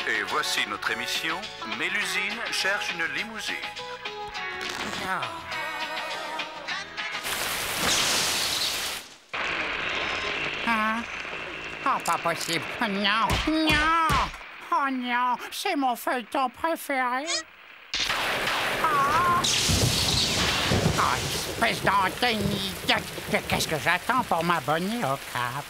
Et voici notre émission. Mélusine cherche une limousine. Oh, pas possible. Non, non. Oh non, c'est mon feuilleton préféré. Oh, espèce d'antenne idiote. Qu'est-ce que j'attends pour m'abonner au câble?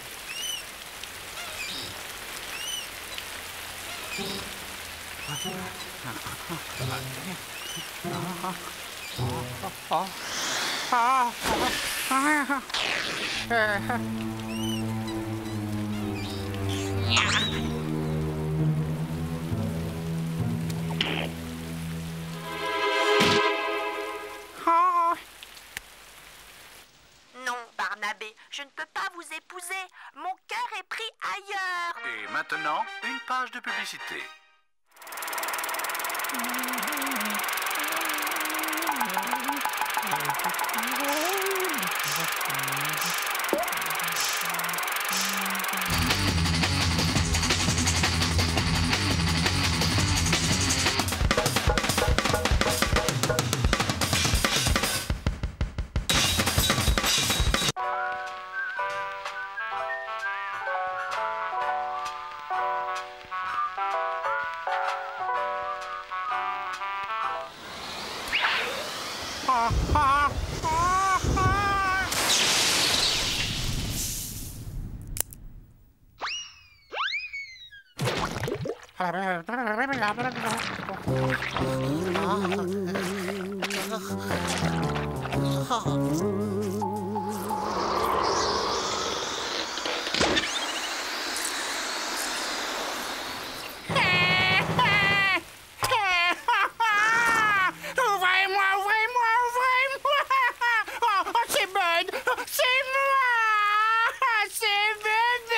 Non, Barnabé, je ne peux pas vous épouser. Mon cœur est pris ailleurs. Et maintenant, une page de publicité. Ouvrez-moi, ouvrez-moi, ouvrez-moi! Oh, c'est Bud! C'est moi! C'est Bud!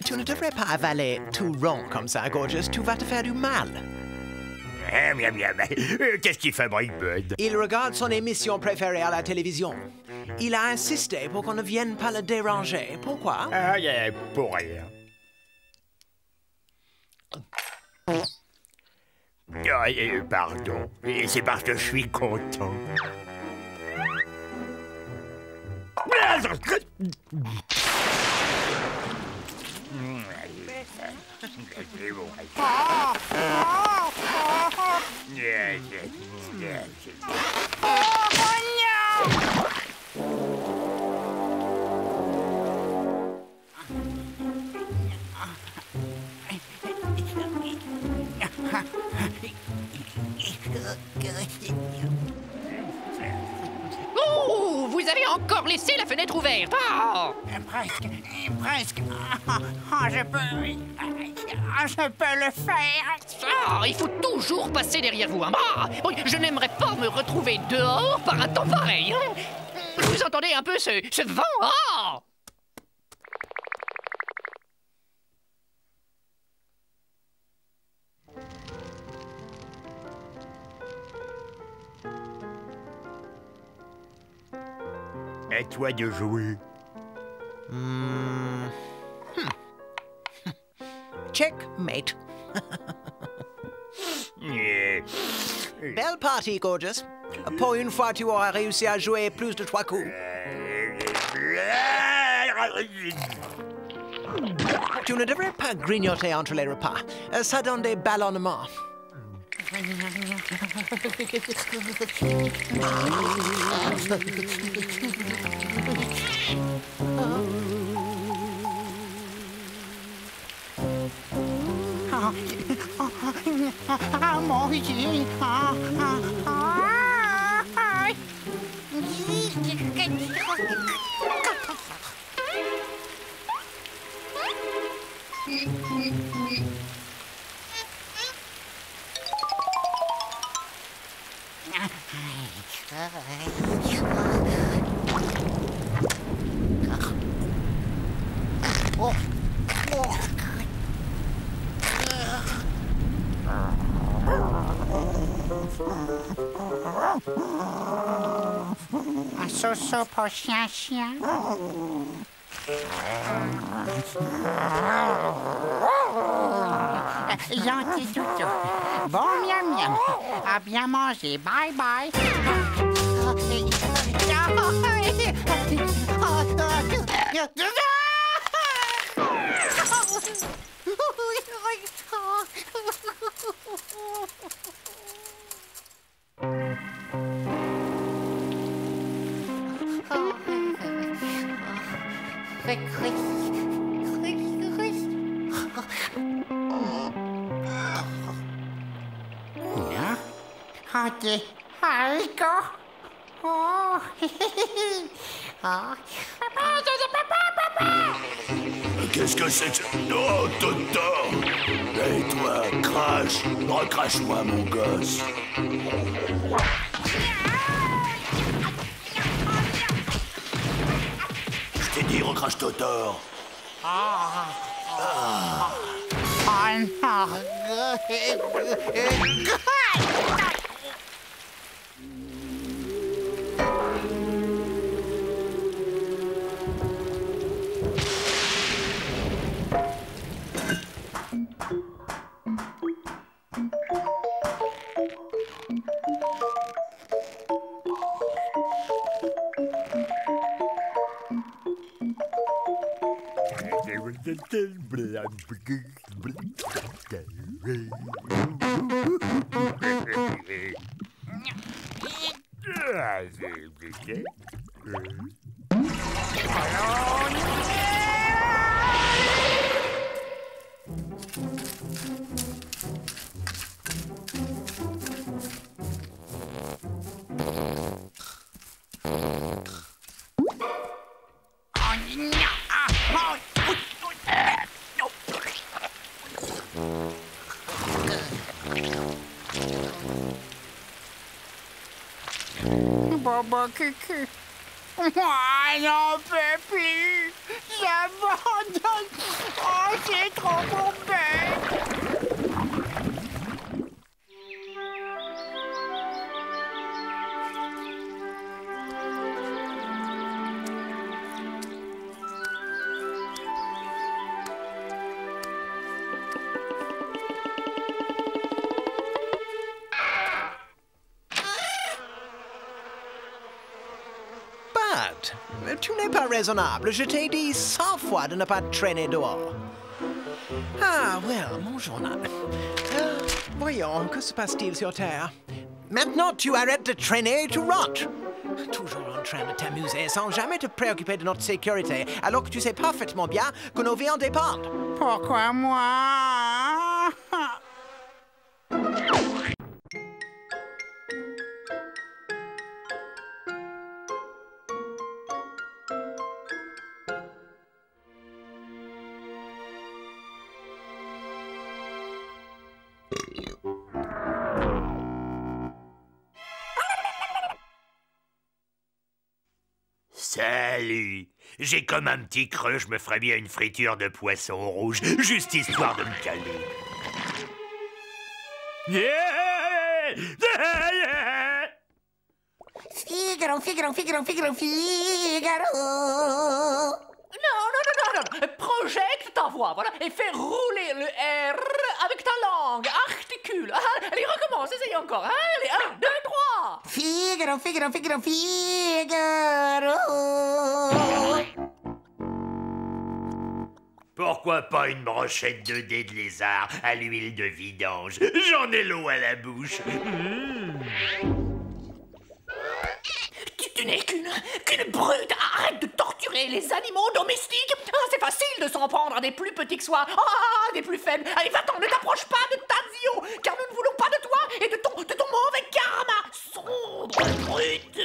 Tu ne devrais pas avaler tout rond comme ça, Gorgeous. Tu vas te faire du mal. Qu'est-ce qu'il fabrique, Bud? Il regarde son émission préférée à la télévision. Il a insisté pour qu'on ne vienne pas le déranger. Pourquoi? Ah, pour rien. Pardon. C'est parce que je suis content. Oh, vous avez encore laissé la fenêtre ouverte. Ah! Presque. Je peux le faire. Ah, il faut toujours passer derrière vous. Hein. Ah, oui, je n'aimerais pas me retrouver dehors par un temps pareil. Hein. Vous entendez un peu ce vent? Ah! À toi de jouer. Checkmate. Belle partie, Gorgeous. Pour une fois, tu auras réussi à jouer plus de 3 coups. Tu ne devrais pas grignoter entre les repas. Ça donne des ballonnements. Mon Dieu. Un so-so pour chien. Gentil toutou. Bon miam miam. À bien manger. Bye bye. Hadi, harika. Oh. Qu'est-ce que c'est que ça? Oh, Toto! Et toi, crache! Recrache-moi, mon gosse! Je t'ai dit, recrache Totor! Bobo Cucu. Moi, j'en peux plus. J'abandonne. Oh, c'est trop mauvais. Tu n'es pas raisonnable. Je t'ai dit 100 fois de ne pas traîner dehors. Ah, well, mon journal. Voyons, que se passe-t-il sur Terre? Maintenant, tu arrêtes de traîner et tu rentres. Toujours en train de t'amuser sans jamais te préoccuper de notre sécurité, alors que tu sais parfaitement bien que nos vies en dépendent. Pourquoi moi? Salut! J'ai comme un petit creux, je me ferais bien une friture de poisson rouge, juste histoire de me calmer. Yeah! Figaro, Figaro, Figaro, Figaro, Figaro! Non. Projecte ta voix, voilà, et fais rouler le R avec ta langue, articule. Allez, recommence, essaye encore. Allez, 1, 2, 3. Figaro, Figaro, Figaro, Figaro. Pourquoi pas une brochette de dés de lézard à l'huile de vidange? J'en ai l'eau à la bouche. Tu n'es qu'une brute. Arrête de torturer les animaux domestiques. C'est facile de s'en prendre à des plus petits que soi. Des plus faibles. Allez, va-t'en, ne t'approche pas de Tazio, car nous ne voulons pas de toi et de ton mauvais karma. Sombre brute.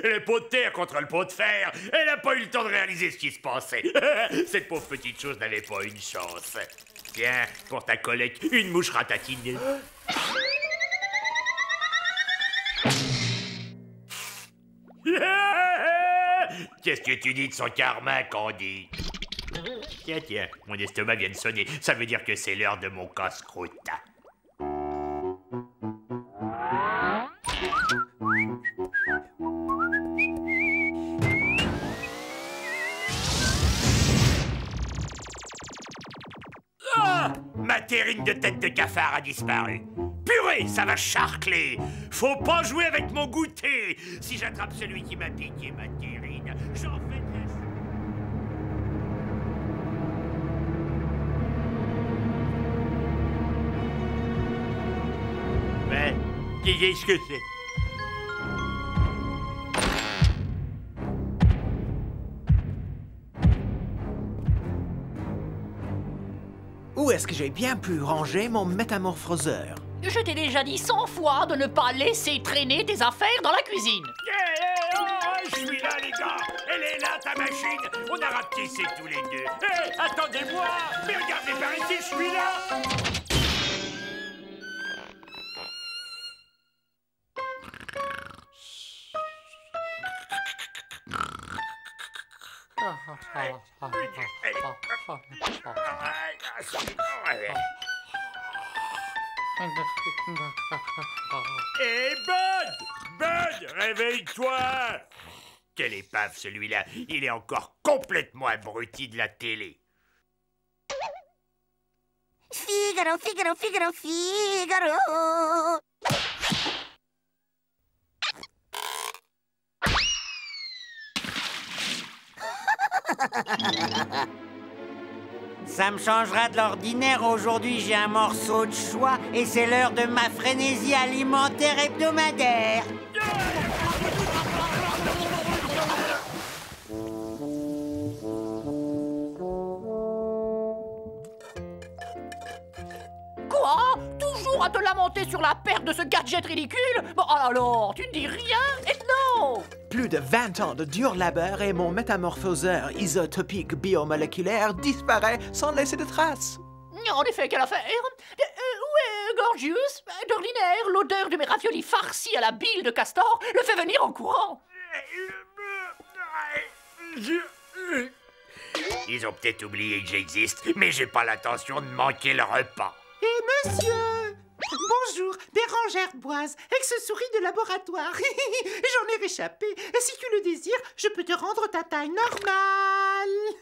Le pot de terre contre le pot de fer. Elle n'a pas eu le temps de réaliser ce qui se passait. Cette pauvre petite chose n'avait pas une chance. Tiens, pour ta collecte, une mouche ratatine. Qu'est-ce que tu dis de son karma, Candy? Tiens, mon estomac vient de sonner. Ça veut dire que c'est l'heure de mon casse-croûte. Ma terrine de tête de cafard a disparu. Purée, ça va charcler. Faut pas jouer avec mon goûter. Si j'attrape celui qui m'a piqué ma terrine, j'en fais de la... Mais, qu'est-ce que c'est? Où est-ce que j'ai bien pu ranger mon métamorphoseur? Je t'ai déjà dit 100 fois de ne pas laisser traîner tes affaires dans la cuisine. Je suis là, les gars. Elle est là, ta machine. On a rapetissé tous les deux. Hé, attendez-moi. Mais regardez par ici, je suis là. Hé, Bud, réveille-toi. Quelle épave, celui-là. Il est encore complètement abruti de la télé. Figaro, Figaro, Figaro, Figaro. Ça me changera de l'ordinaire. Aujourd'hui, j'ai un morceau de choix et c'est l'heure de ma frénésie alimentaire hebdomadaire. Quoi? Toujours à te lamenter sur la perte de ce gadget ridicule? Bon, alors, tu ne dis rien et non! Plus de 20 ans de dur labeur et mon métamorphoseur isotopique biomoléculaire disparaît sans laisser de traces. En effet, quelle affaire? Où est Gorgius? D'ordinaire, l'odeur de mes raviolis farcis à la bile de castor le fait venir en courant. Ils ont peut-être oublié que j'existe, mais j'ai pas l'intention de manquer le repas. Et monsieur! Bonjour, Bérangère Boise, ex-souris de laboratoire. J'en ai réchappé. Si tu le désires, je peux te rendre ta taille normale.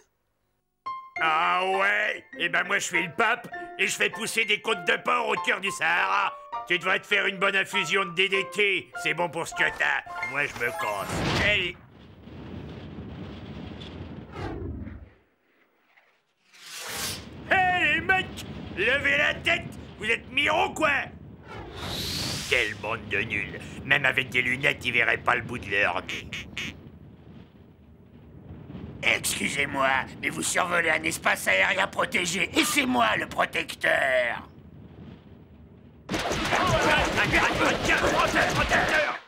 Ah ouais? Eh ben moi je suis le pape et je fais pousser des côtes de porc au cœur du Sahara. Tu devrais te faire une bonne infusion de DDT. C'est bon pour ce que t'as. Moi je me casse. Hey. Hey mec! Levez la tête! Vous êtes miro quoi? Quelle bande de nuls! Même avec des lunettes, ils verraient pas le bout de leur nez. Excusez-moi, mais vous survolez un espace aérien protégé, et c'est moi le protecteur! Protecteur!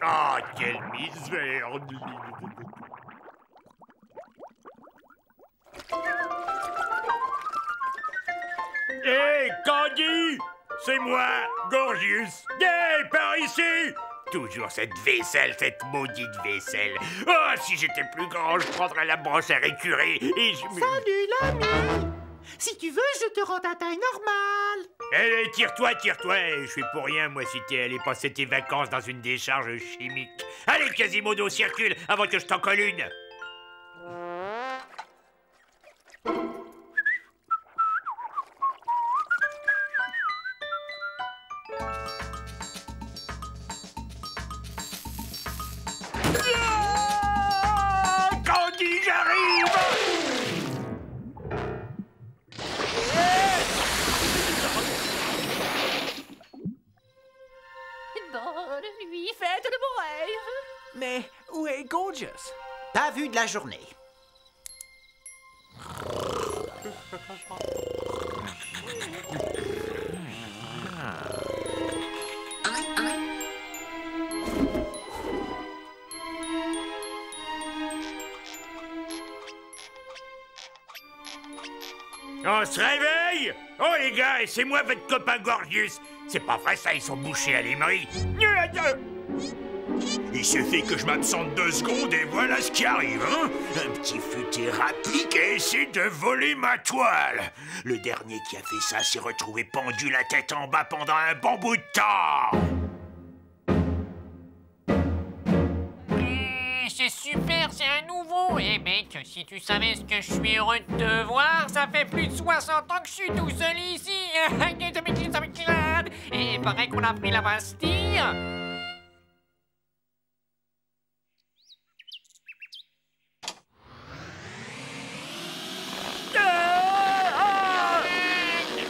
Ah, quelle misère! Hé, Candy! C'est moi, Gorgius! Hé, par ici! Toujours cette vaisselle, cette maudite vaisselle! Oh, si j'étais plus grand, je prendrais la brosse à récurer et je... Salut l'ami! Si tu veux, je te rends ta taille normale. Allez, tire-toi, je suis pour rien, moi, si t'es allé passer tes vacances dans une décharge chimique. Allez, Quasimodo, circule avant que je t'en colle une. Candy, j'arrive! Bonne nuit, fête de mon rêve. Mais où est Gorgeous? Pas vu de la journée. On se réveille! Oh les gars, et c'est moi votre copain Gorgius. C'est pas vrai ça, ils sont bouchés à l'émery. Il suffit que je m'absente 2 secondes et voilà ce qui arrive, hein? Un petit futé rapide qui a essayé de voler ma toile. Le dernier qui a fait ça s'est retrouvé pendu la tête en bas pendant un bon bout de temps. C'est super, c'est un nouveau. Eh mec, si tu savais ce que je suis heureux de te voir, ça fait plus de 60 ans que je suis tout seul ici. Et il paraît qu'on a pris la Bastille.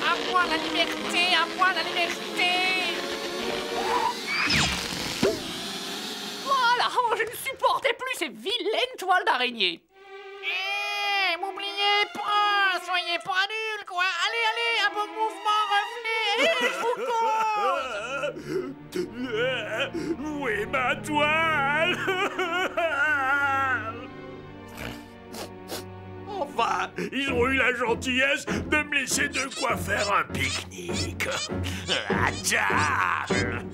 À moi la liberté, à moi la liberté. Voilà, je ne supportais plus ces vilaines toiles d'araignée. Eh, m'oubliez pas, soyez pas nuls, quoi. Allez, allez, un bon mouvement, revenez. Je vous cause. Où est ma toile? Enfin, ils ont eu la gentillesse de me laisser de quoi faire un pique-nique. À table!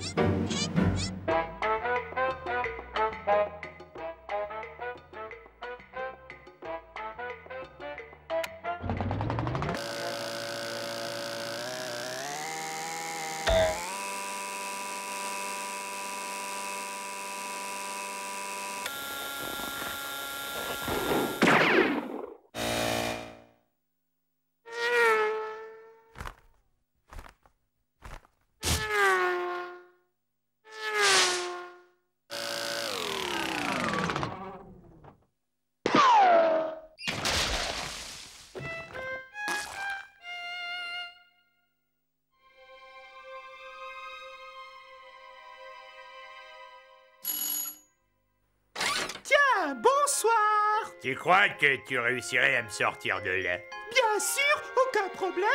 Bonsoir. Tu crois que tu réussirais à me sortir de là? Bien sûr, aucun problème.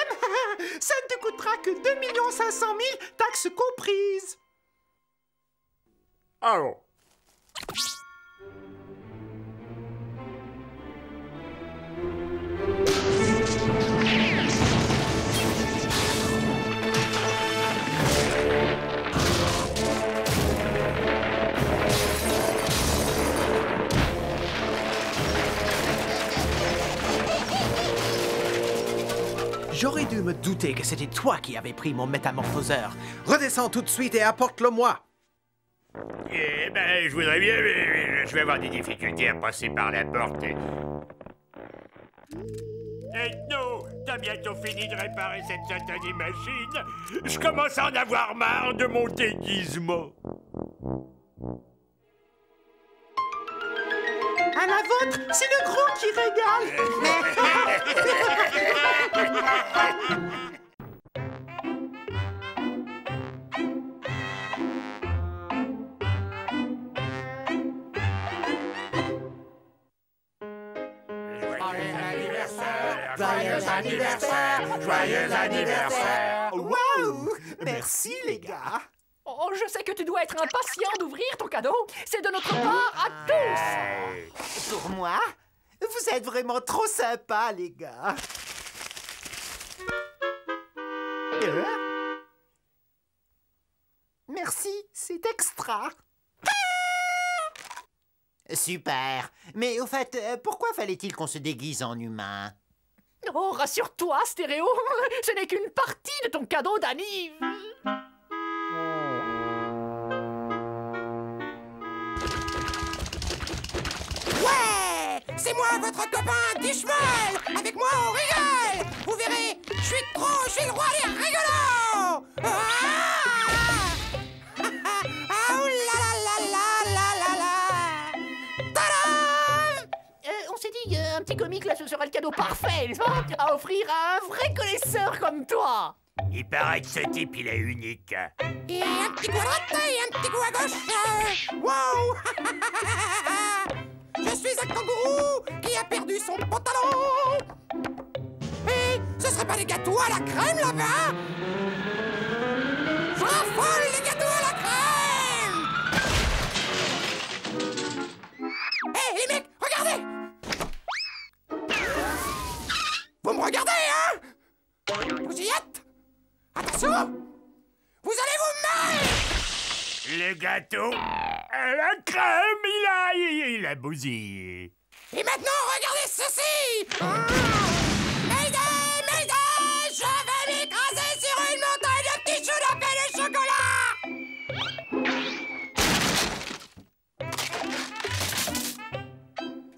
Ça ne te coûtera que 2 500 000, taxes comprises. Ah bon? J'aurais dû me douter que c'était toi qui avais pris mon métamorphoseur. Redescends tout de suite et apporte-le-moi. Eh ben, je voudrais bien, mais je vais avoir des difficultés à passer par la porte. Ethno, t'as bientôt fini de réparer cette satanée machine? Je commence à en avoir marre de mon déguisement. À la vôtre, c'est le gros qui régale. Joyeux anniversaire! Joyeux anniversaire! Waouh! Merci, les gars. Oh, je sais que tu dois être impatient d'ouvrir ton cadeau. C'est de notre part à tous. Pour moi, vous êtes vraiment trop sympas, les gars. Merci, c'est extra. Super. Mais au fait, pourquoi fallait-il qu'on se déguise en humain? Oh, rassure-toi, Stéréo, ce n'est qu'une partie de ton cadeau d'anniv. Ouais, c'est moi, votre copain Dishmal. Avec moi, on rigole. Vous verrez, je suis le roi des rigolos. Oh là là là là là là. Tadam! On s'est dit, un petit comique, là, ce sera le cadeau parfait, n'est-ce pas? À offrir à un vrai connaisseur comme toi. Il paraît que ce type, il est unique. Et un petit coup à droite et un petit coup à gauche. Wow. Je suis un kangourou qui a perdu son pantalon. Et ce serait pas des gâteaux à la crème là-bas? Je raffole les gâteaux à la crème. Hé les mecs, regardez. Vous me regardez, hein? Vous y êtes? Attention! Vous allez vous marrer! Le gâteau à la crème, il a bousillé. Et maintenant, regardez ceci! Mayday! Mayday! Je vais m'écraser sur une montagne de petits choux de pain de chocolat!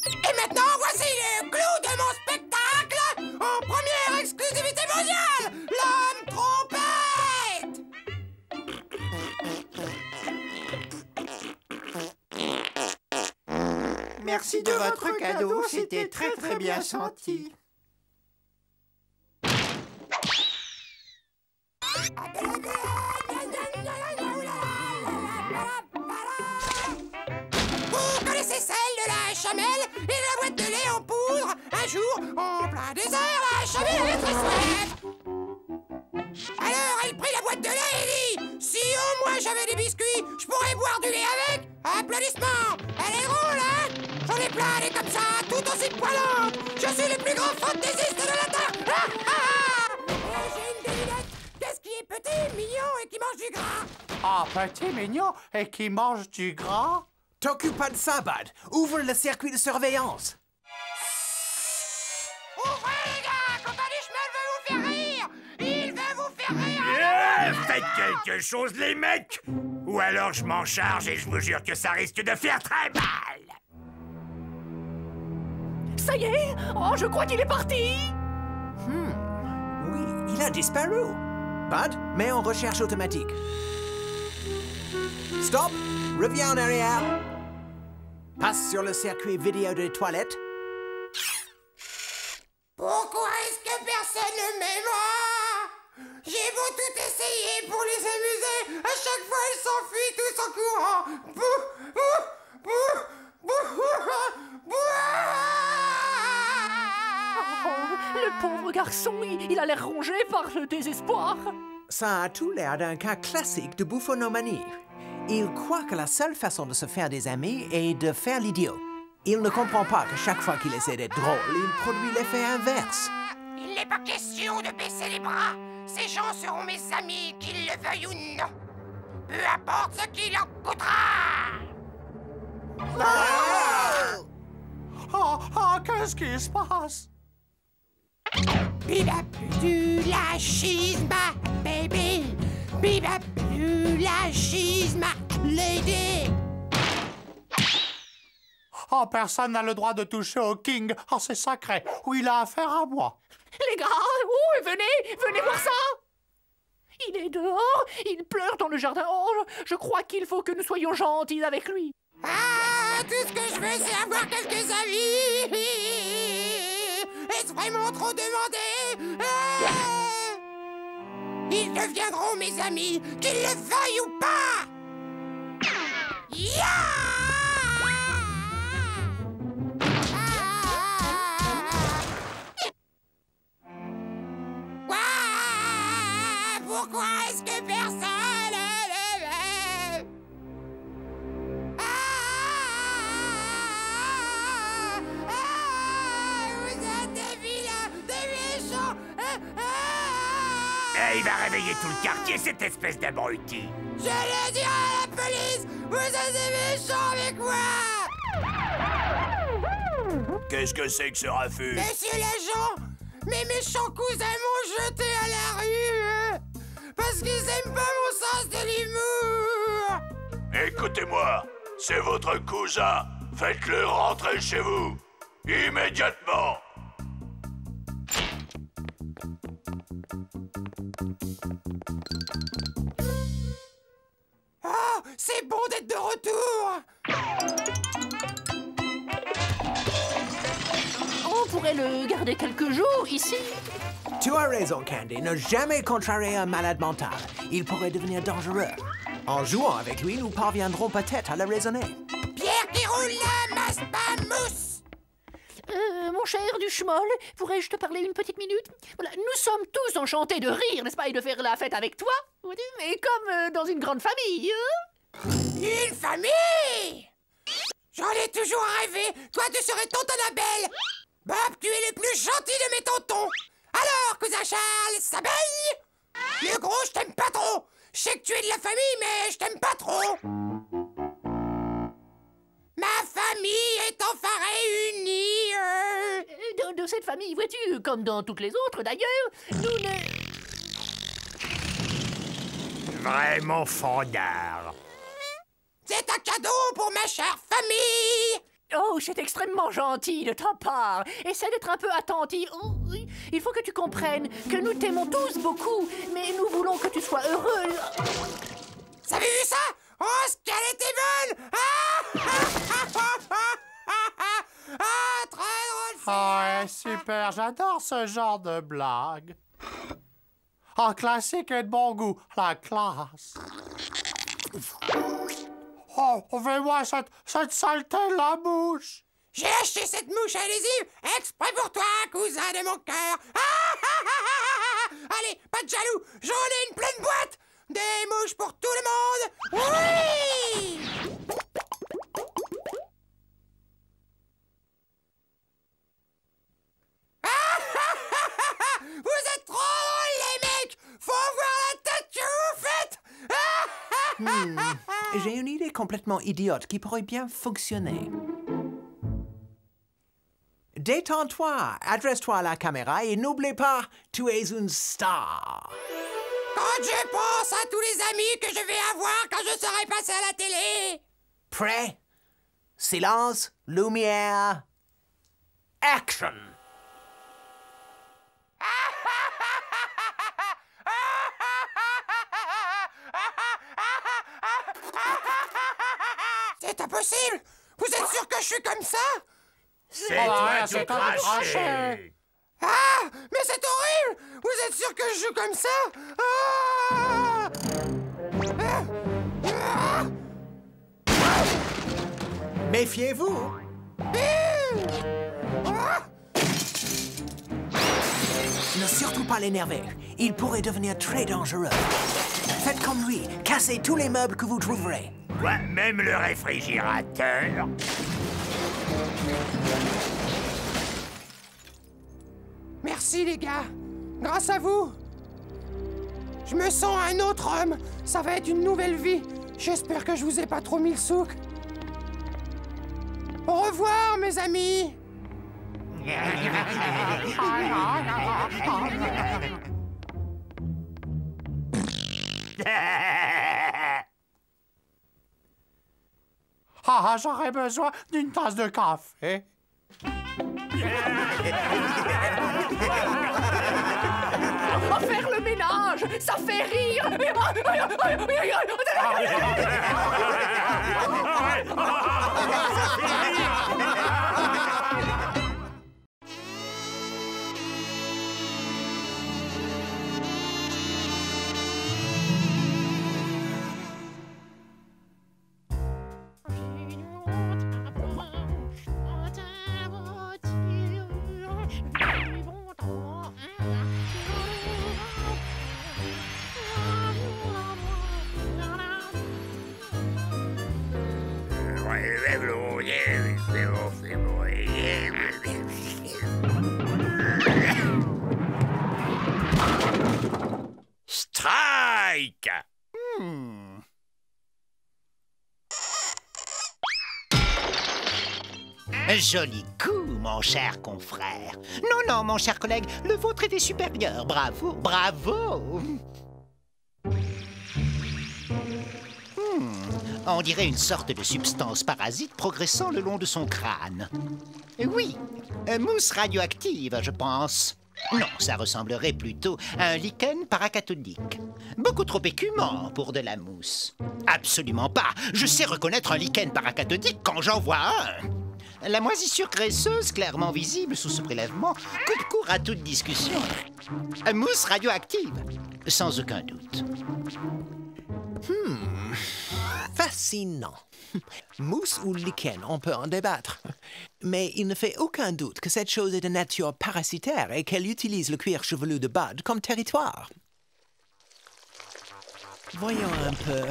Et maintenant, voici le clou de mon spectacle! En première exclusivité mondiale! L'homme trompette! Merci de votre cadeau, c'était très très bien senti. Vous connaissez celle de la chamelle et de la boîte de lait en poudre? Un jour, en plein désert, la chamelle avait très soif. Alors elle prit la boîte de lait et dit: si au moins j'avais des biscuits, je pourrais boire du lait avec. Applaudissements. Elle est drôle, hein? J'en ai plein des comme ça, tout aussi poilantes. Je suis le plus grand fantaisiste de la Terre. Ah, ah, ah. Et j'ai une devinette. Qu'est-ce qui est petit, mignon et qui mange du gras? Ah, petit, mignon et qui mange du gras? T'occupe pas de ça, Bud. Ouvre le circuit de surveillance. Ouvrez, les gars! Compagnie Schmel veut vous faire rire! Il veut vous faire rire! Faites quelque chose, les mecs! Ou alors je m'en charge et je vous jure que ça risque de faire très mal! Ça y est? Oh, je crois qu'il est parti. Oui, il a disparu. Bud, mets en recherche automatique. Stop! Reviens en arrière. Passe sur le circuit vidéo des toilettes. Pourquoi est-ce que personne ne m'aime? J'ai beau tout essayer pour les amuser, à chaque fois ils s'enfuient tous en courant. Bouh, bouh, bouh, bouh, bouh. Oh, le pauvre garçon, il a l'air rongé par le désespoir. Ça a tout l'air d'un cas classique de bouffonomanie. Il croit que la seule façon de se faire des amis est de faire l'idiot. Il ne comprend pas que chaque fois qu'il essaie d'être drôle, il produit l'effet inverse. Il n'est pas question de baisser les bras. Ces gens seront mes amis, qu'ils le veuillent ou non. Peu importe ce qu'il en coûtera. Oh, qu'est-ce qui se passe? Bibaplu la schisma, baby. Bibaplu la schisma, lady. Oh, personne n'a le droit de toucher au King. Oh, c'est sacré. Ou il a affaire à moi. Les gars, oh, venez voir ça. Il est dehors, il pleure dans le jardin. Oh, je crois qu'il faut que nous soyons gentils avec lui. Ah, tout ce que je veux, c'est avoir quelques amis. Est-ce vraiment trop demandé? Ils deviendront mes amis, qu'ils le veuillent ou pas. Pourquoi est-ce que personne ne m'aime? Vous êtes des vilains, des méchants. Et il va réveiller tout le quartier, cette espèce d'abruti. Je le dirai à la police. Vous êtes des méchants avec moi. Qu'est-ce que c'est que ce raffut? Monsieur l'agent, Mes méchants cousins m'ont jeté à la rue parce qu'ils aiment pas mon sens de l'humour. Écoutez-moi, c'est votre cousin. Faites-le rentrer chez vous. Immédiatement. Oh, c'est bon d'être de retour. On pourrait le garder quelques jours ici. Tu as raison, Candy. Ne jamais contrarier un malade mental. Il pourrait devenir dangereux. En jouant avec lui, nous parviendrons peut-être à le raisonner. Pierre qui roule la masse pas mousse. Mon cher Duchemol, pourrais-je te parler une petite minute? Voilà, nous sommes tous enchantés de rire, n'est-ce pas, et de faire la fête avec toi, et comme dans une grande famille. Une famille? J'en ai toujours rêvé. Toi, tu serais tonton Abel. Bob, tu es le plus gentil de mes tontons. Alors, cousin Charles, ça baigne? Le gros, je t'aime pas trop. Je sais que tu es de la famille, mais je t'aime pas trop. Ma famille est enfin réunie. De cette famille, vois-tu, comme dans toutes les autres d'ailleurs, nous ne... Vraiment fandard. C'est un cadeau pour ma chère famille. Oh, c'est extrêmement gentil de ta part. Essaie d'être un peu attentif. Oh, oui. Il faut que tu comprennes que nous t'aimons tous beaucoup, mais nous voulons que tu sois heureux. Vous avez vu ça? Oh, ce qu'elle était bonne! Ah, très drôle! Ah ouais, super, j'adore ce genre de blague. En classique et de bon goût, la classe. Oh, fais-moi cette saleté de la bouche. J'ai acheté cette mouche adhésive exprès pour toi, cousin de mon cœur. Allez, pas de jaloux, j'en ai une pleine boîte. Des mouches pour tout le monde. Oui! Vous êtes trop drôles, les mecs. Faut voir la tête que vous faites. J'ai une idée complètement idiote qui pourrait bien fonctionner. Détends-toi, adresse-toi à la caméra et n'oublie pas, tu es une star. Quand je pense à tous les amis que je vais avoir quand je serai passé à la télé. Prêt? Silence, lumière, action! C'est impossible! Vous êtes sûr que je suis comme ça? C'est toi qui craché. Ah! Mais c'est horrible! Vous êtes sûr que je joue comme ça? Ah! Méfiez-vous! Ne surtout pas l'énerver. Il pourrait devenir très dangereux. Faites comme lui. Cassez tous les meubles que vous trouverez. Quoi, même le réfrigérateur? Merci, les gars. Grâce à vous. Je me sens un autre homme. Ça va être une nouvelle vie. J'espère que je vous ai pas trop mis le souk. Au revoir, mes amis. Ah, j'aurais besoin d'une tasse de café. Faire le ménage, ça fait rire. Strike! joli coup, mon cher confrère. Non, non, mon cher collègue, le vôtre était supérieur. Bravo, bravo. On dirait une sorte de substance parasite progressant le long de son crâne. Oui, mousse radioactive, je pense. Non, ça ressemblerait plutôt à un lichen paracathodique. Beaucoup trop écumant pour de la mousse. Absolument pas. Je sais reconnaître un lichen paracathodique quand j'en vois un. La moisissure graisseuse, clairement visible sous ce prélèvement, coupe court à toute discussion. Mousse radioactive, sans aucun doute. Fascinant. Mousse ou lichen, on peut en débattre. Mais il ne fait aucun doute que cette chose est de nature parasitaire et qu'elle utilise le cuir chevelu de Bud comme territoire. Voyons un peu.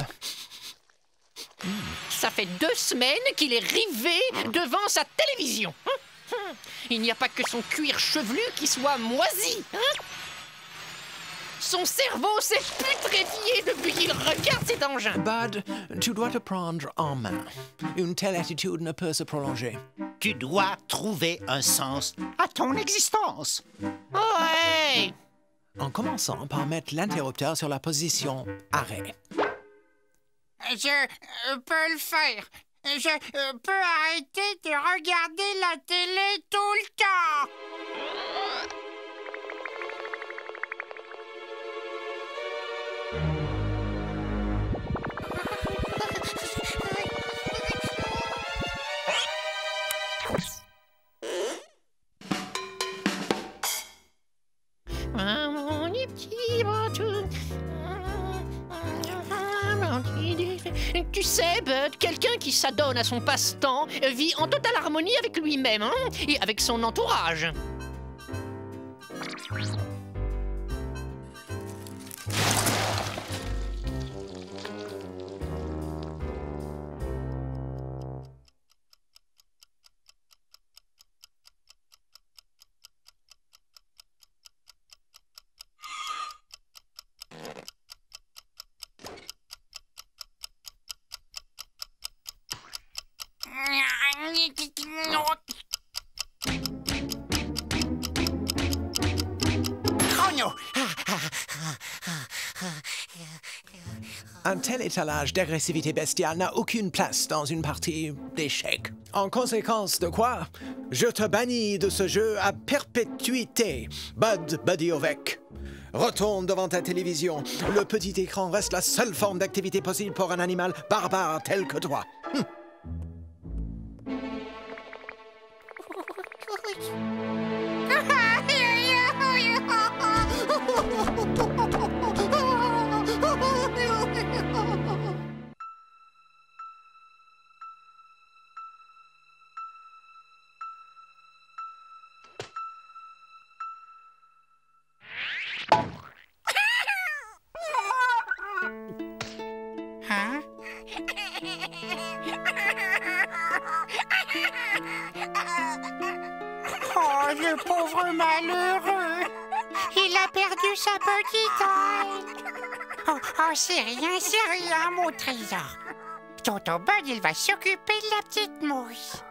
Ça fait 2 semaines qu'il est rivé devant sa télévision. Il n'y a pas que son cuir chevelu qui soit moisi. Son cerveau s'est putréfié depuis qu'il regarde cet engin. Bud, tu dois te prendre en main. Une telle attitude ne peut se prolonger. Tu dois trouver un sens à ton existence. Ouais! En commençant par mettre l'interrupteur sur la position arrêt. Je peux le faire. Je peux arrêter de regarder la télé tout le temps. Tu sais, Bud, quelqu'un qui s'adonne à son passe-temps vit en totale harmonie avec lui-même et avec son entourage. Chrono. Un tel étalage d'agressivité bestiale n'a aucune place dans une partie d'échecs. En conséquence de quoi, je te bannis de ce jeu à perpétuité, Bud Buddyovic. Retourne devant ta télévision. Le petit écran reste la seule forme d'activité possible pour un animal barbare tel que toi. Hein? Oh, le pauvre malheureux! Il a perdu sa petite oreille! Oh, c'est rien, mon trésor! Tonton Bud, il va s'occuper de la petite mousse!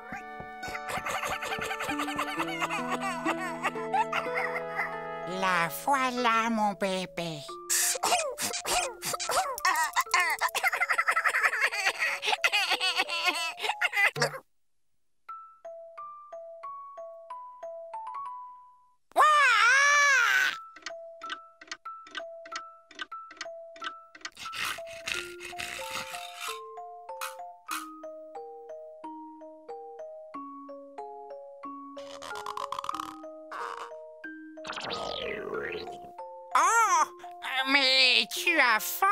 La voilà, mon bébé! Oh, mais tu as faim?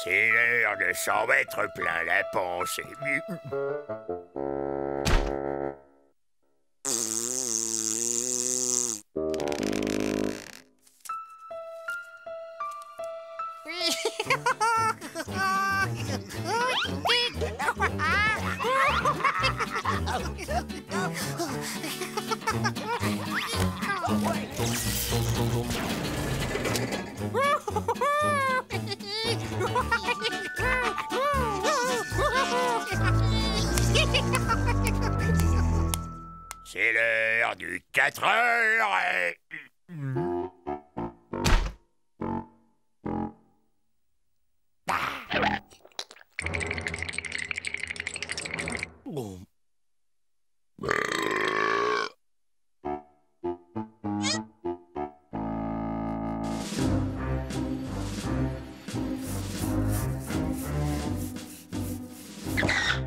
C'est l'heure de s'en mettre plein la pensée. C'est l'heure du 4 heures.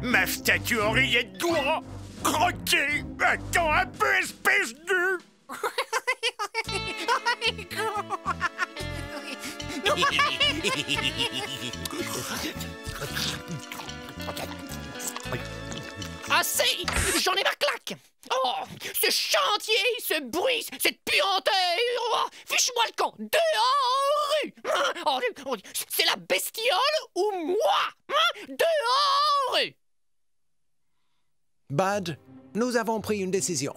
Ma statue Henriette doigt croquer. Attends un peu, espèce de... Assez! J'en ai ma claque! Oh! Ce chantier, ce bruit, cette puanteur! Oh, fiche-moi le camp! Dehors! Oh, c'est la bestiole ou moi? Dehors! Bud, nous avons pris une décision.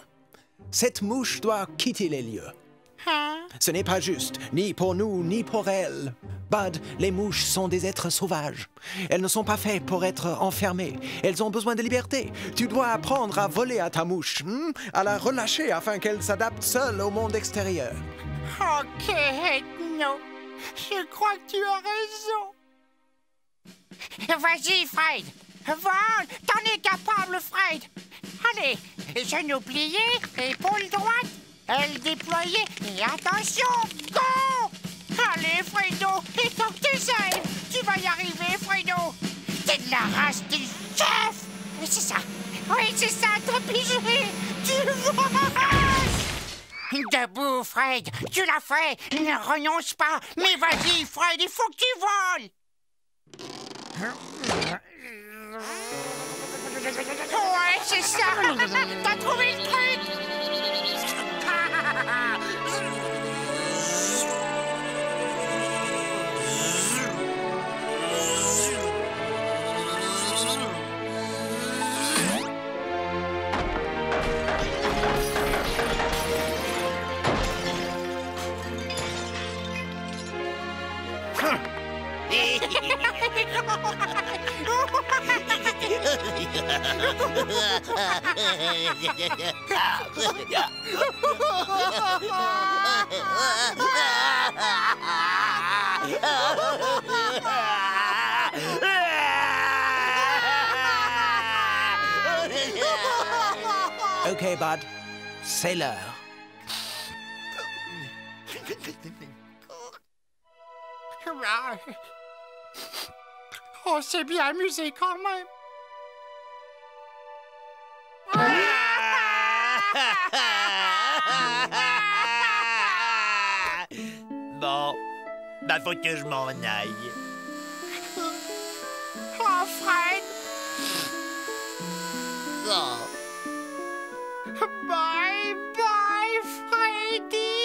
Cette mouche doit quitter les lieux. Ce n'est pas juste, ni pour nous, ni pour elle. Bud, les mouches sont des êtres sauvages. Elles ne sont pas faites pour être enfermées. Elles ont besoin de liberté. Tu dois apprendre à voler à ta mouche, à la relâcher afin qu'elle s'adapte seule au monde extérieur. Ok, Ethno. Je crois que tu as raison. Vas-y, Fred. Vole, t'en es capable, Fred. Allez, genoux pliés, épaules droites, ailes déployées et attention, go! Allez, Fredo, étends tes ailes. Tu vas y arriver, Fredo. T'es de la race du chef. Oui, c'est ça. Oui, c'est ça, t'as pigé. Tu voles. Debout, Fred. Tu l'as fait. Ne renonce pas. Mais vas-y, Fred, il faut que tu voles. Ouais, c'est ça. T'as trouvé le truc. Ok, Bud, c'est l'heure. On s'est bien amusé quand même. Bon, bah faut que je m'en aille. Oh, Fred. Oh. Bye bye, Freddy.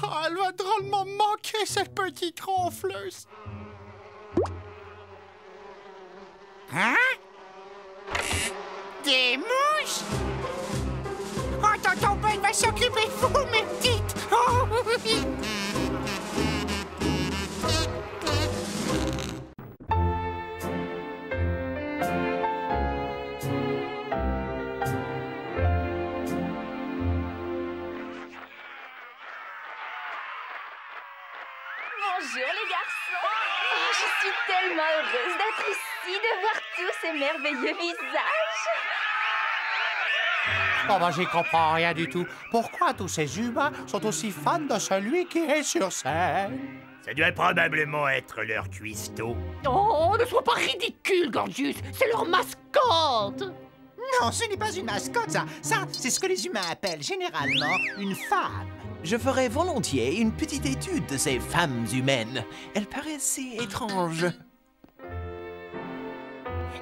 Oh, elle va drôlement manquer, cette petite ronfleuse. Hein? Des mouches? Oh, tonton Ben va s'occuper de vous, mes petites. Oh, oui. Bonjour les garçons. Oh, je suis tellement heureuse d'être ici, de voir tous ces merveilleux visages. Oh ben j'y comprends rien du tout. Pourquoi tous ces humains sont aussi fans de celui qui est sur scène? Ça doit probablement être leur cuistot. Oh, ne sois pas ridicule, Gorgius. C'est leur mascotte. Non, ce n'est pas une mascotte, ça. Ça, c'est ce que les humains appellent généralement une femme. Je ferais volontiers une petite étude de ces femmes humaines. Elles paraissent si étranges.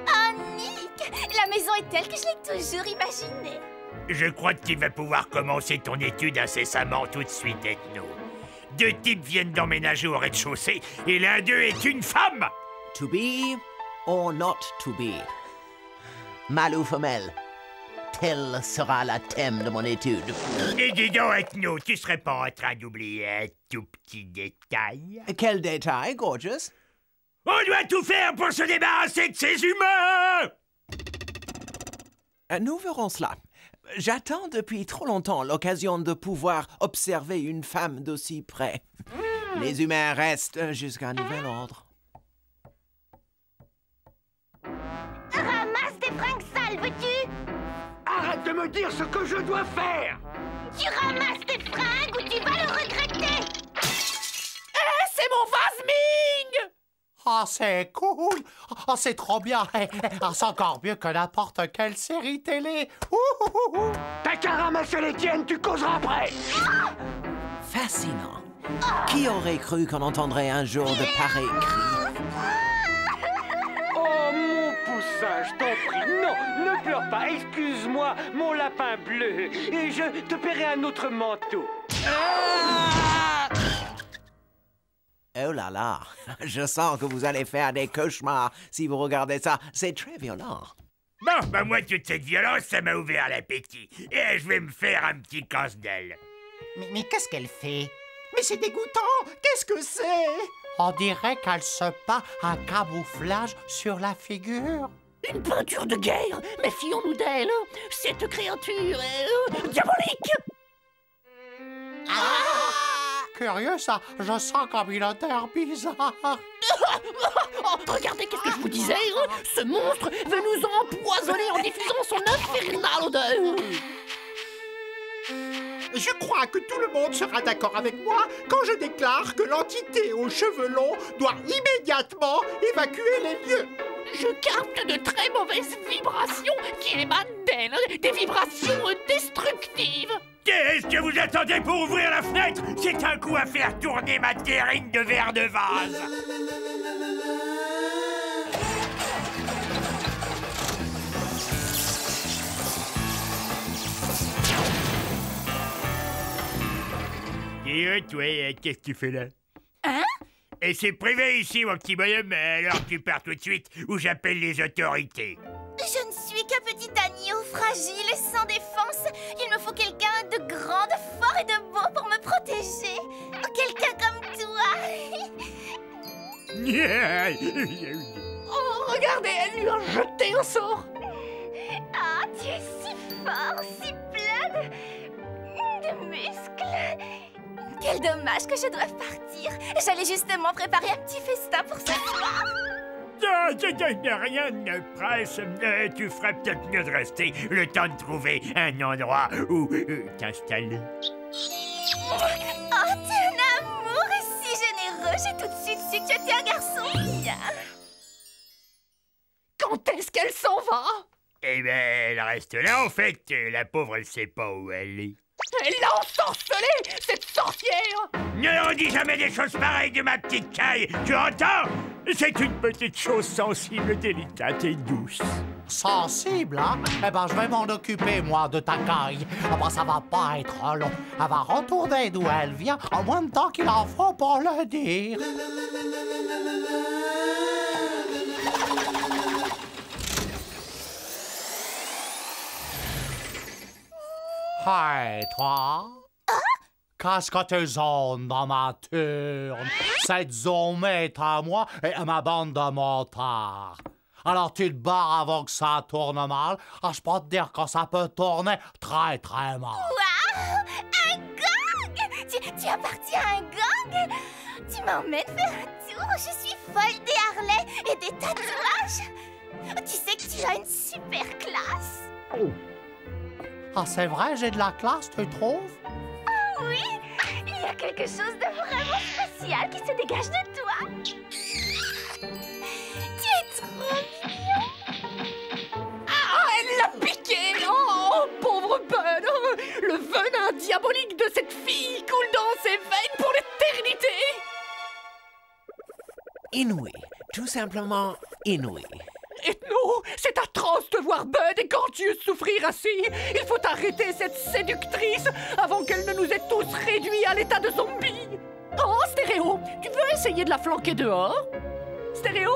Oh, Nick! La maison est telle que je l'ai toujours imaginée. Je crois que tu vas pouvoir commencer ton étude incessamment tout de suite, Ethno. 2 types viennent d'emménager au rez-de-chaussée et l'un d'eux est une femme. To be or not to be? Mâle ou femelle? Tel sera le thème de mon étude. Et dis donc, Ethno, tu serais pas en train d'oublier un tout petit détail? Quel détail, Gorgeous? On doit tout faire pour se débarrasser de ces humains! Nous verrons cela. J'attends depuis trop longtemps l'occasion de pouvoir observer une femme d'aussi près. Les humains restent jusqu'à nouvel ordre. Ramasse tes fringues sales, veux-tu? Arrête de me dire ce que je dois faire! Tu ramasses tes fringues ou tu vas le regretter! C'est mon vase Ming! Ah, c'est cool! Ah, c'est trop bien! Ah, c'est encore mieux que n'importe quelle série télé! T'as qu'à ramasser les tiennes, tu causeras après! Fascinant. Qui aurait cru qu'on entendrait un jour de pareils cris? Oh, mon poussin, je t'en prie, non, ne pleure pas, excuse-moi, mon lapin bleu, et je te paierai un autre manteau. Oh là là, je sens que vous allez faire des cauchemars si vous regardez ça. C'est très violent. Bon, bah moi, toute cette violence, ça m'a ouvert l'appétit. Et je vais me faire un petit casse-dalle. Mais qu'est-ce qu'elle fait? Mais c'est dégoûtant! Qu'est-ce que c'est? On dirait qu'elle se peint un camouflage sur la figure. Une peinture de guerre! Méfions-nous d'elle! Cette créature est diabolique! Curieux, ça. Je sens comme une odeur bizarre. Oh, regardez, qu'est-ce que je vous disais? Ce monstre veut nous empoisonner en diffusant son infernale odeur. Je crois que tout le monde sera d'accord avec moi quand je déclare que l'entité aux cheveux longs doit immédiatement évacuer les lieux. Je capte de très mauvaises vibrations qui émanent d'elle, des vibrations destructives. Qu'est-ce que vous attendez pour ouvrir la fenêtre? C'est un coup à faire tourner ma terrine de verre de vase. Et toi, qu'est-ce que tu fais là? Hein? Et c'est privé ici, mon petit bonhomme, alors tu pars tout de suite ou j'appelle les autorités. Je ne suis qu'un petit agneau fragile et sans défense. Il me faut quelqu'un de grand, de fort et de beau pour me protéger. Quelqu'un comme toi. Oh, regardez, elle lui a jeté un sort. Ah, tu es si fort, si plein de muscles. Quel dommage que je doive partir. J'allais justement préparer un petit festin pour ce soir. Rien ne presse. Tu ferais peut-être mieux de rester le temps de trouver un endroit où t'installer. Oh, tu es un amour et si généreux. J'ai tout de suite su que tu étais un garçon bien. Quand est-ce qu'elle s'en va? Eh ben, elle reste là, en fait. La pauvre, elle sait pas où elle est. Elle l'a ensorcelée, cette sorcière! Ne redis jamais des choses pareilles de ma petite caille, tu entends? C'est une petite chose sensible, délicate et douce. Sensible, hein? Eh ben, je vais m'en occuper, moi, de ta caille. Ah ben, ça va pas être long. Elle va retourner d'où elle vient, en moins de temps qu'il en faut pour le dire. Hey, toi? Qu'est-ce que tu zones dans ma turne? Cette zone est à moi et à ma bande de motards. Alors tu te barres avant que ça tourne mal. Ah, je peux te dire que ça peut tourner très très mal. Waouh! Un gang! Tu appartiens à un gang? Tu m'emmènes faire un tour? Je suis folle des harlais et des tatouages. Tu sais que tu as une super classe. Ah, c'est vrai, j'ai de la classe, tu trouves? Ah oui! Il y a quelque chose de vraiment spécial qui se dégage de toi. Tu es trop mignon. Ah, elle l'a piqué! inouï. Tout simplement inouï. Ethno, c'est atroce de voir Bud et Gorgeous souffrir ainsi. Il faut arrêter cette séductrice avant qu'elle ne nous ait tous réduits à l'état de zombies. Oh, Stéréo, tu veux essayer de la flanquer dehors? Stéréo?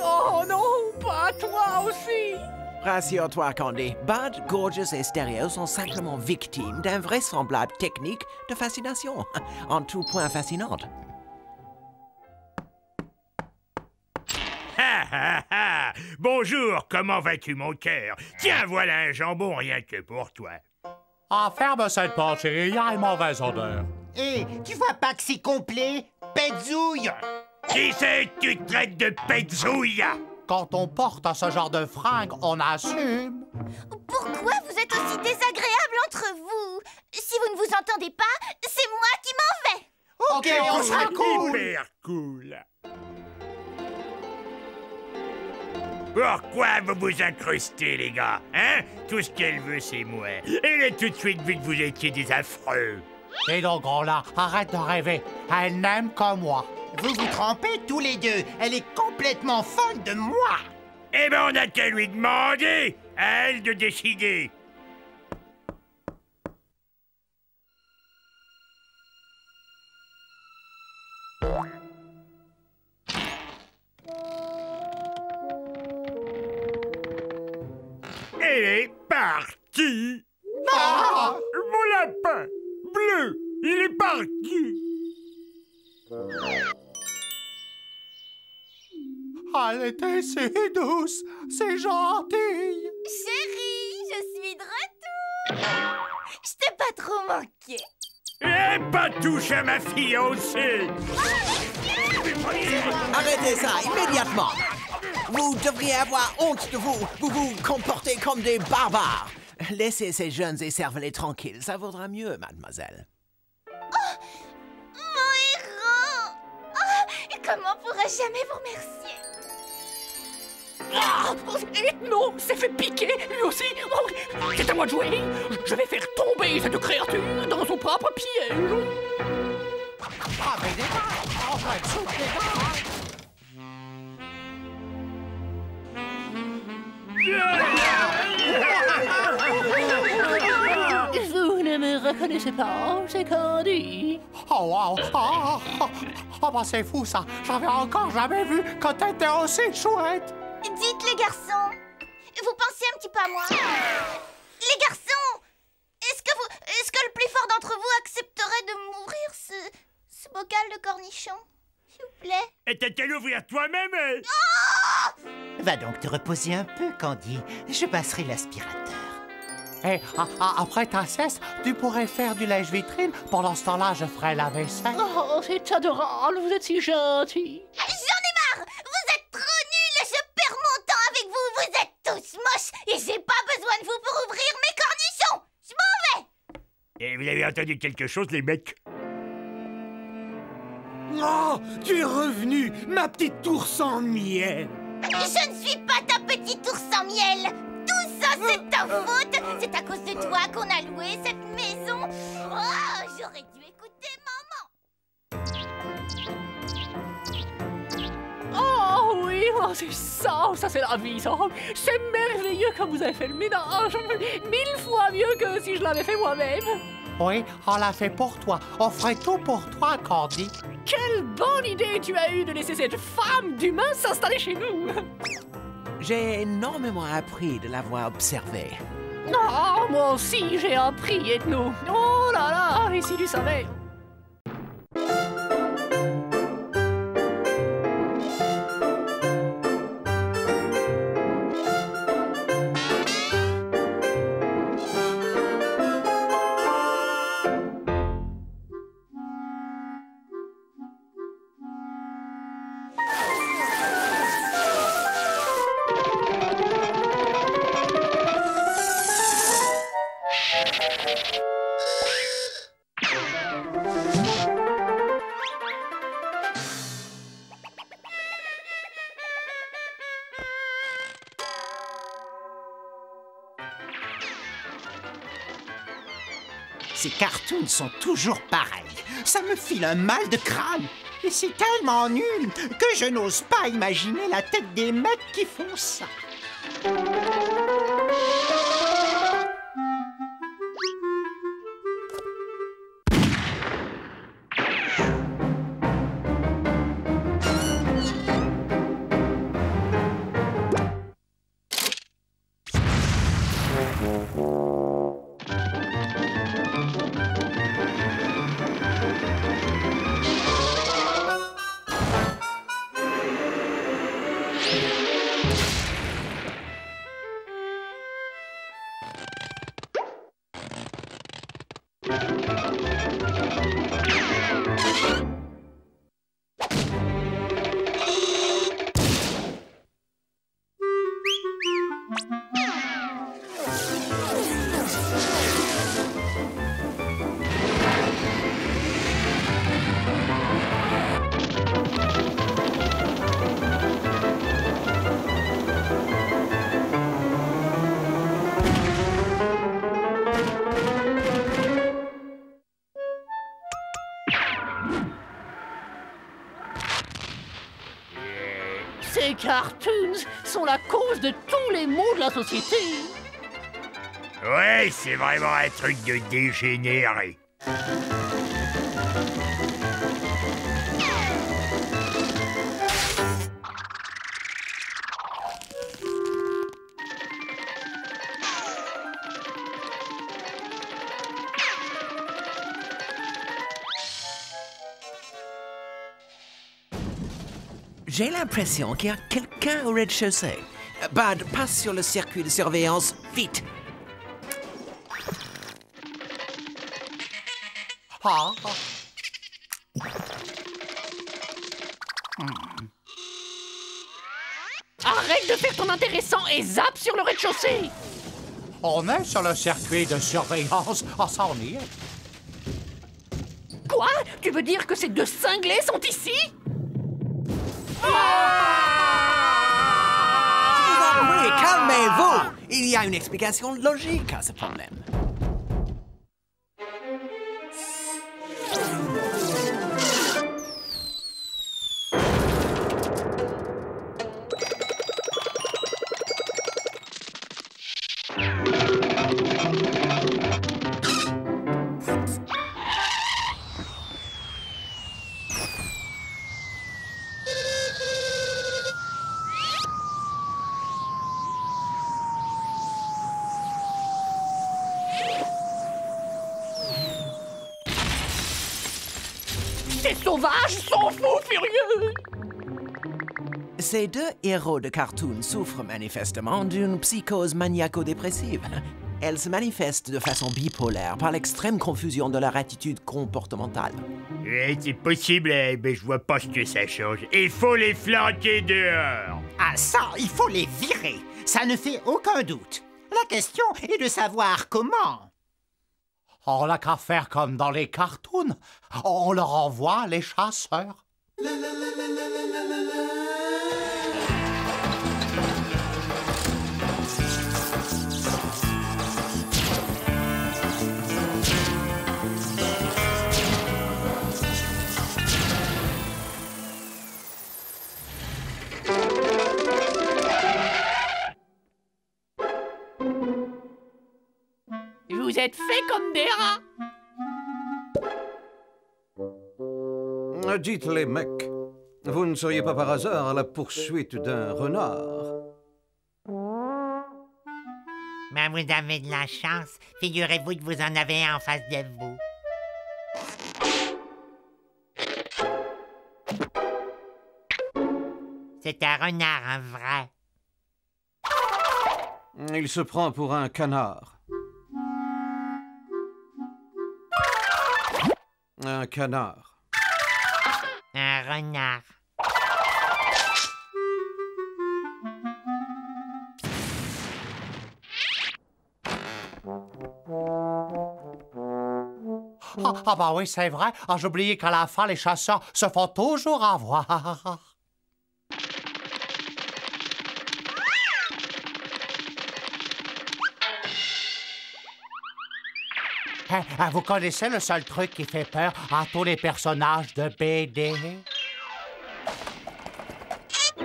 Oh non, pas toi aussi. Rassure-toi, Candy. Bud, Gorgeous et Stereo sont simplement victimes d'un vraisemblable technique de fascination. En tout point fascinante. Ha ha ha! Bonjour, comment vas-tu, mon cœur? Tiens, voilà un jambon rien que pour toi. Ah, ferme cette porte, chérie, il y a une mauvaise odeur. Hé, tu vois pas que c'est complet? Petzouille! Qui c'est que tu traites de petzouille? Quand on porte ce genre de fringues, on assume. Pourquoi vous êtes aussi désagréables entre vous? Si vous ne vous entendez pas, c'est moi qui m'en vais. Ok, on sera cool. Hyper cool. Pourquoi vous vous incrustez, les gars? Hein? Tout ce qu'elle veut, c'est moi. Elle a tout de suite vu que vous étiez des affreux. Et donc, gros là, arrête de rêver. Elle n'aime que moi. Vous vous trompez tous les deux. Elle est complètement folle de moi. Eh ben, on a qu'à lui demander. À elle de décider. Elle est partie. Ah! Mon lapin bleu, il est parti. Elle était si douce, c'est gentil. Chérie, je suis de retour. Je t'ai pas trop manqué. Et pas touche à ma fiancée. Arrêtez ça, immédiatement. Vous devriez avoir honte de vous. Vous vous comportez comme des barbares. Laissez ces jeunes et cervelets tranquilles, ça vaudra mieux, mademoiselle. Oh, mon héros. Oh, comment pourrais-je jamais vous remercier? Ah, Ethno s'est fait piquer, lui aussi. Oh, c'est à moi de jouer. Je vais faire tomber cette créature dans son propre piège. Ah, mais des gars, on va être sous les gars. Vous ne me reconnaissez pas, c'est Candy. Oh, wow. Oh, bah c'est fou, ça. J'avais encore jamais vu que t'étais aussi chouette. Dites, les garçons, vous pensez un petit peu à moi? Les garçons, est-ce que le plus fort d'entre vous accepterait de m'ouvrir ce bocal de cornichons? S'il vous plaît. Et t'as qu'à l'ouvrir toi-même. Oh! Va donc te reposer un peu, Candy. Je passerai l'aspirateur. Et après ta sieste, tu pourrais faire du lèche-vitrine. Pendant ce temps-là, je ferai la vaisselle. Oh, c'est adorable, vous êtes si gentil. J'en ai marre! Vous êtes trop nuls! Je perds mon temps avec vous! Vous êtes tous moches! Et j'ai pas besoin de vous pour ouvrir mes cornichons! Je m'en vais! Et vous avez entendu quelque chose, les mecs? Oh, tu es revenu, ma petite tour sans miel. Je ne suis pas ta petite ours sans miel! Tout ça, c'est ta faute! C'est à cause de toi qu'on a loué cette maison! Oh, j'aurais dû écouter maman! Oh oui, oh, c'est ça c'est la vie, ça. C'est merveilleux comme vous avez fait le ménage. 1000 fois mieux que si je l'avais fait moi-même. Oui, on l'a fait pour toi. On ferait tout pour toi, Candy. Quelle bonne idée tu as eue de laisser cette femme d'humain s'installer chez nous. J'ai énormément appris de l'avoir observé. Oh, moi aussi, j'ai appris, Ethno. Oh là là, et si tu savais. Ces cartoons sont toujours pareils. Ça me file un mal de crâne. Et c'est tellement nul que je n'ose pas imaginer la tête des mecs qui font ça. Ces cartoons sont la cause de tous les maux de la société. Ouais, c'est vraiment un truc de dégénéré. J'ai l'impression qu'il y a quelqu'un au rez-de-chaussée. Bud, passe sur le circuit de surveillance, vite. Arrête de faire ton intéressant et zappe sur le rez-de-chaussée. On est sur le circuit de surveillance. Oh, ça en y est. Quoi? Tu veux dire que ces deux cinglés sont ici? Oui, calmez-vous. Il y a une explication logique à ce problème. Ces sauvages sont fous furieux. Ces deux héros de cartoon souffrent manifestement d'une psychose maniaco-dépressive. Elle se manifeste de façon bipolaire par l'extrême confusion de leur attitude comportementale. C'est possible, mais je vois pas ce que ça change. Il faut les flanquer dehors. Ah ça, il faut les virer. Ça ne fait aucun doute. La question est de savoir comment. On n'a qu'à faire comme dans les cartoons. On leur envoie les chasseurs. Vous êtes faits comme des rats. Dites les mecs, vous ne seriez pas par hasard à la poursuite d'un renard? Ben, vous avez de la chance. Figurez-vous que vous en avez un en face de vous. C'est un renard, un vrai. Il se prend pour un canard. Un canard. Un renard. Ah bah oui, c'est vrai. Ah, j'ai oublié qu'à la fin, les chasseurs se font toujours avoir. Vous connaissez le seul truc qui fait peur à tous les personnages de BD?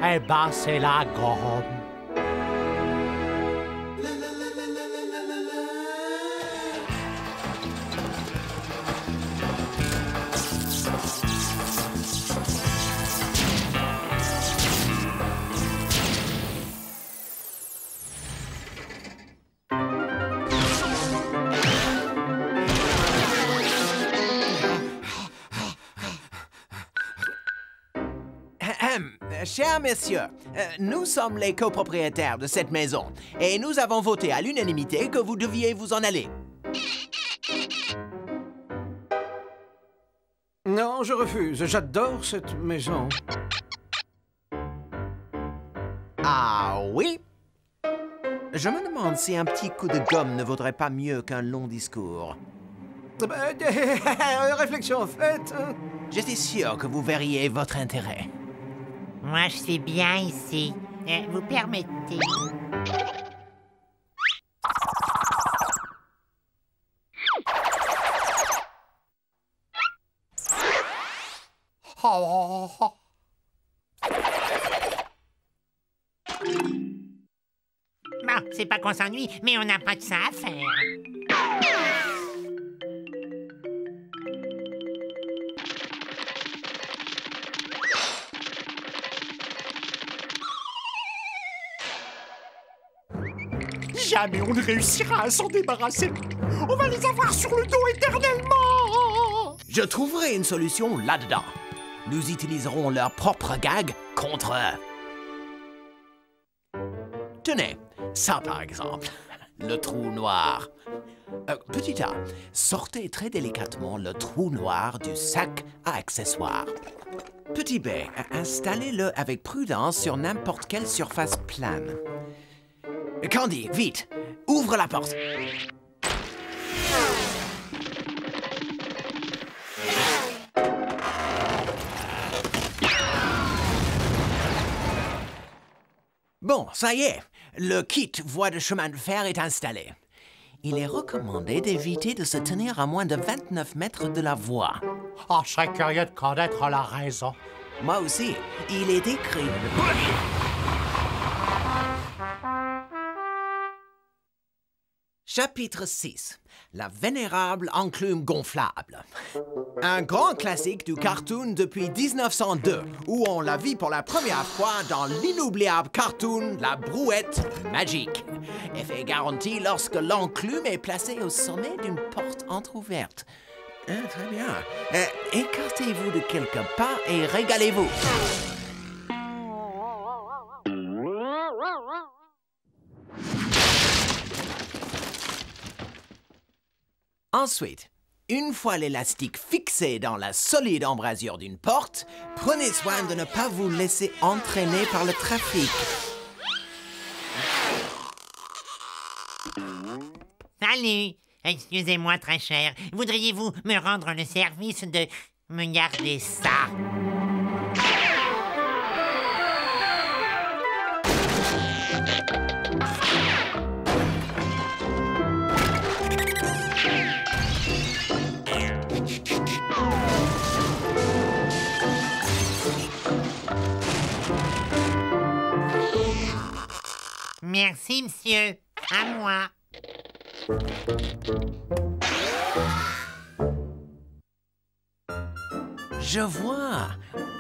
Eh ben, c'est la gomme. Chers messieurs, nous sommes les copropriétaires de cette maison et nous avons voté à l'unanimité que vous deviez vous en aller. Non, je refuse. J'adore cette maison. Ah oui? Je me demande si un petit coup de gomme ne vaudrait pas mieux qu'un long discours. Réflexion faite. J'étais sûr que vous verriez votre intérêt. Moi, je suis bien ici. Vous permettez? Bon, c'est pas qu'on s'ennuie, mais on n'a pas que ça à faire. Jamais on ne réussira à s'en débarrasser. On va les avoir sur le dos éternellement. Je trouverai une solution là-dedans. Nous utiliserons leur propre gag contre eux. Tenez, ça par exemple, le trou noir. Petit A, sortez très délicatement le trou noir du sac à accessoires. Petit B, installez-le avec prudence sur n'importe quelle surface plane. Candy, vite, ouvre la porte. Bon, ça y est, le kit voie de chemin de fer est installé. Il est recommandé d'éviter de se tenir à moins de 29 mètres de la voie. Oh, je serais curieux de connaître la raison. Moi aussi, il est écrit... Chapitre 6. La vénérable enclume gonflable. Un grand classique du cartoon depuis 1902, où on la vit pour la première fois dans l'inoubliable cartoon La Brouette Magique. Effet garanti lorsque l'enclume est placée au sommet d'une porte entrouverte. Très bien. Écartez-vous de quelques pas et régalez-vous. Ensuite, une fois l'élastique fixé dans la solide embrasure d'une porte, prenez soin de ne pas vous laisser entraîner par le trafic. Salut! Excusez-moi, très cher. Voudriez-vous me rendre le service de me garder ça? Merci, monsieur. À moi. Je vois.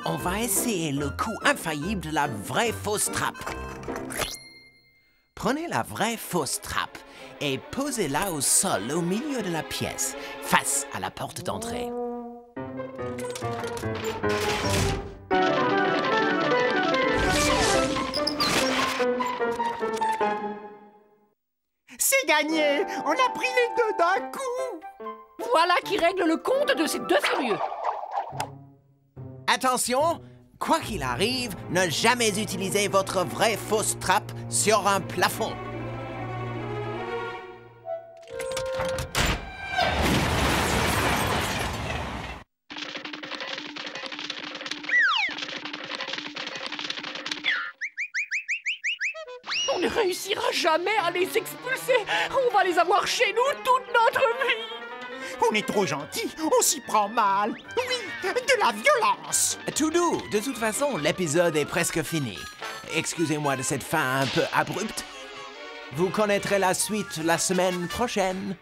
On va essayer le coup infaillible de la vraie fausse trappe. Prenez la vraie fausse trappe et posez-la au sol au milieu de la pièce, face à la porte d'entrée. C'est gagné. On a pris les deux d'un coup. Voilà qui règle le compte de ces deux furieux. Attention, quoi qu'il arrive, ne jamais utiliser votre vraie fausse trappe sur un plafond. On ne réussira jamais à les expulser. On va les avoir chez nous toute notre vie. On est trop gentils, on s'y prend mal. Oui, de la violence. Tout doux, de toute façon, l'épisode est presque fini. Excusez-moi de cette fin un peu abrupte. Vous connaîtrez la suite la semaine prochaine.